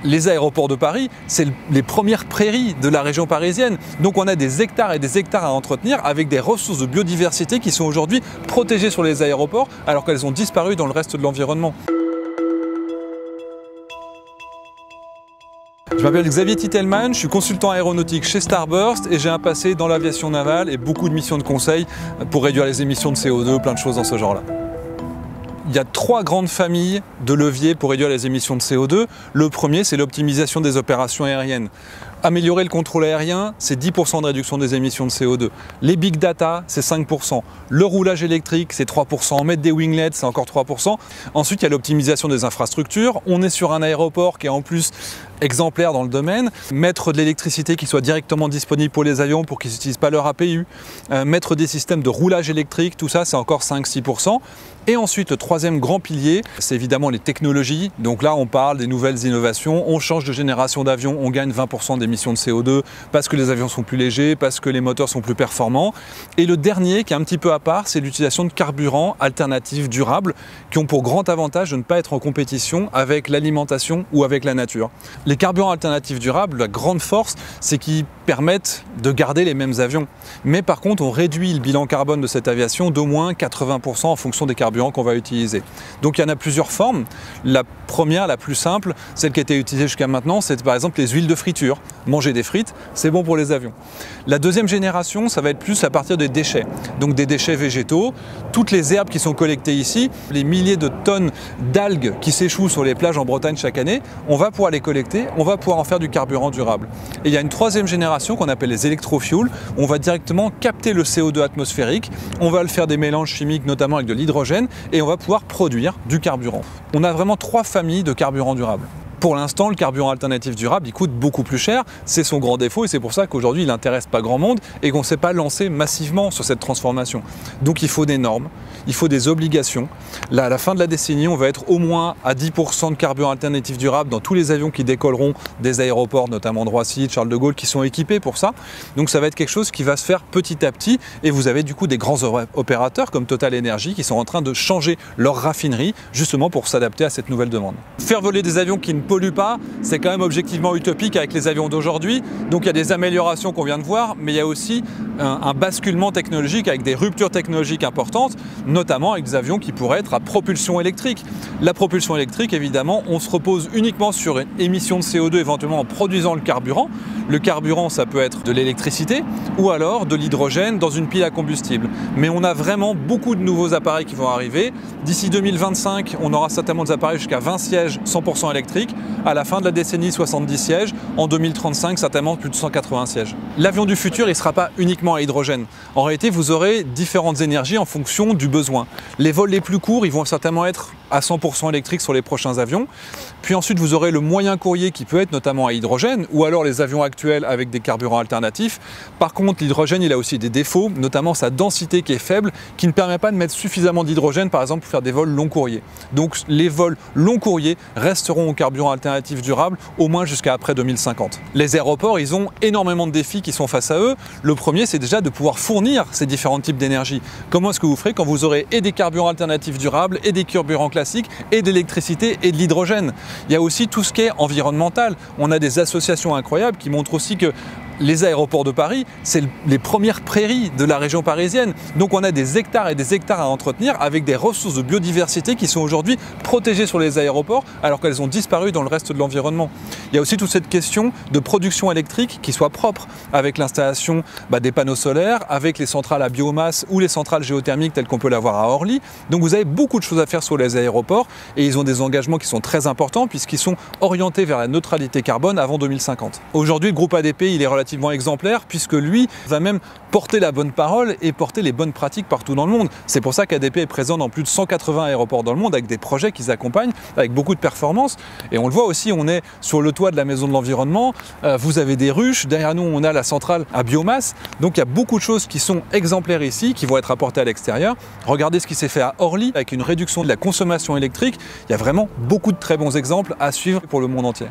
Les aéroports de Paris, c'est les premières prairies de la région parisienne. Donc on a des hectares et des hectares à entretenir avec des ressources de biodiversité qui sont aujourd'hui protégées sur les aéroports alors qu'elles ont disparu dans le reste de l'environnement. Je m'appelle Xavier Titelman, je suis consultant aéronautique chez Starburst et j'ai un passé dans l'aviation navale et beaucoup de missions de conseil pour réduire les émissions de CO2, plein de choses dans ce genre-là. Il y a 3 grandes familles de leviers pour réduire les émissions de CO2. Le premier, c'est l'optimisation des opérations aériennes. Améliorer le contrôle aérien, c'est 10% de réduction des émissions de CO2. Les big data, c'est 5%. Le roulage électrique, c'est 3%. Mettre des winglets, c'est encore 3%. Ensuite, il y a l'optimisation des infrastructures. On est sur un aéroport qui est en plus exemplaire dans le domaine. Mettre de l'électricité qui soit directement disponible pour les avions pour qu'ils n'utilisent pas leur APU. Mettre des systèmes de roulage électrique, tout ça, c'est encore 5-6%. Et ensuite, le troisième grand pilier, c'est évidemment les technologies. Donc là, on parle des nouvelles innovations. On change de génération d'avions, on gagne 20% d'émissions de CO2 parce que les avions sont plus légers, parce que les moteurs sont plus performants. Et le dernier, qui est un petit peu à part, c'est l'utilisation de carburants alternatifs durables qui ont pour grand avantage de ne pas être en compétition avec l'alimentation ou avec la nature. Les carburants alternatifs durables, la grande force, c'est qu'ils permettent de garder les mêmes avions. Mais par contre, on réduit le bilan carbone de cette aviation d'au moins 80% en fonction des carburants qu'on va utiliser. Donc il y en a plusieurs formes. La première, la plus simple, celle qui a été utilisée jusqu'à maintenant, c'est par exemple les huiles de friture. Manger des frites, c'est bon pour les avions. La deuxième génération, ça va être plus à partir des déchets. Donc des déchets végétaux, toutes les herbes qui sont collectées ici, les milliers de tonnes d'algues qui s'échouent sur les plages en Bretagne chaque année, on va pouvoir les collecter, on va pouvoir en faire du carburant durable. Et il y a une troisième génération qu'on appelle les électrofuels. On va directement capter le CO2 atmosphérique, on va le faire des mélanges chimiques, notamment avec de l'hydrogène, et on va pouvoir produire du carburant. On a vraiment 3 familles de carburants durables. Pour l'instant, le carburant alternatif durable, il coûte beaucoup plus cher. C'est son grand défaut et c'est pour ça qu'aujourd'hui, il n'intéresse pas grand monde et qu'on ne s'est pas lancé massivement sur cette transformation. Donc il faut des normes, il faut des obligations. Là, à la fin de la décennie, on va être au moins à 10% de carburant alternatif durable dans tous les avions qui décolleront des aéroports, notamment de Roissy, de Charles de Gaulle, qui sont équipés pour ça. Donc ça va être quelque chose qui va se faire petit à petit et vous avez du coup des grands opérateurs comme Total Energy qui sont en train de changer leur raffinerie justement pour s'adapter à cette nouvelle demande. Faire voler des avions qui ne polluent pas, c'est quand même objectivement utopique avec les avions d'aujourd'hui. Donc il y a des améliorations qu'on vient de voir, mais il y a aussi un basculement technologique avec des ruptures technologiques importantes, notamment avec des avions qui pourraient être à propulsion électrique. La propulsion électrique, évidemment, on se repose uniquement sur une émission de CO2 éventuellement en produisant le carburant. Le carburant, ça peut être de l'électricité ou alors de l'hydrogène dans une pile à combustible. Mais on a vraiment beaucoup de nouveaux appareils qui vont arriver. D'ici 2025, on aura certainement des appareils jusqu'à 20 sièges 100% électriques. À la fin de la décennie, 70 sièges. En 2035, certainement plus de 180 sièges. L'avion du futur, il ne sera pas uniquement à hydrogène. En réalité, vous aurez différentes énergies en fonction du besoin. Les vols les plus courts, ils vont certainement être à 100% électriques sur les prochains avions. Puis ensuite, vous aurez le moyen courrier qui peut être notamment à hydrogène ou alors les avions actuels avec des carburants alternatifs. Par contre, l'hydrogène, il a aussi des défauts, notamment sa densité qui est faible, qui ne permet pas de mettre suffisamment d'hydrogène, par exemple, pour faire des vols long courriers. Donc, les vols long courriers resteront au carburant alternatif durable au moins jusqu'à après 2050. Les aéroports, ils ont énormément de défis qui sont face à eux. Le premier, c'est déjà de pouvoir fournir ces différents types d'énergie. Comment est-ce que vous ferez quand vous aurez et des carburants alternatifs durables et des carburants classiques et de l'électricité et de l'hydrogène? Il y a aussi tout ce qui est environnemental. On a des associations incroyables qui montrent aussi que les aéroports de Paris, c'est les premières prairies de la région parisienne. Donc on a des hectares et des hectares à entretenir avec des ressources de biodiversité qui sont aujourd'hui protégées sur les aéroports alors qu'elles ont disparu dans le reste de l'environnement. Il y a aussi toute cette question de production électrique qui soit propre avec l'installation des panneaux solaires, avec les centrales à biomasse ou les centrales géothermiques telles qu'on peut l'avoir à Orly. Donc vous avez beaucoup de choses à faire sur les aéroports et ils ont des engagements qui sont très importants puisqu'ils sont orientés vers la neutralité carbone avant 2050. Aujourd'hui, le groupe ADP, il est relativement exemplaire puisque lui va même porter la bonne parole et porter les bonnes pratiques partout dans le monde. C'est pour ça qu'ADP est présent dans plus de 180 aéroports dans le monde avec des projets qu'ils accompagnent avec beaucoup de performances. Et on le voit aussi, on est sur le toit de la maison de l'environnement, vous avez des ruches, derrière nous on a la centrale à biomasse. Donc il y a beaucoup de choses qui sont exemplaires ici, qui vont être apportées à l'extérieur. Regardez ce qui s'est fait à Orly avec une réduction de la consommation électrique. Il y a vraiment beaucoup de très bons exemples à suivre pour le monde entier.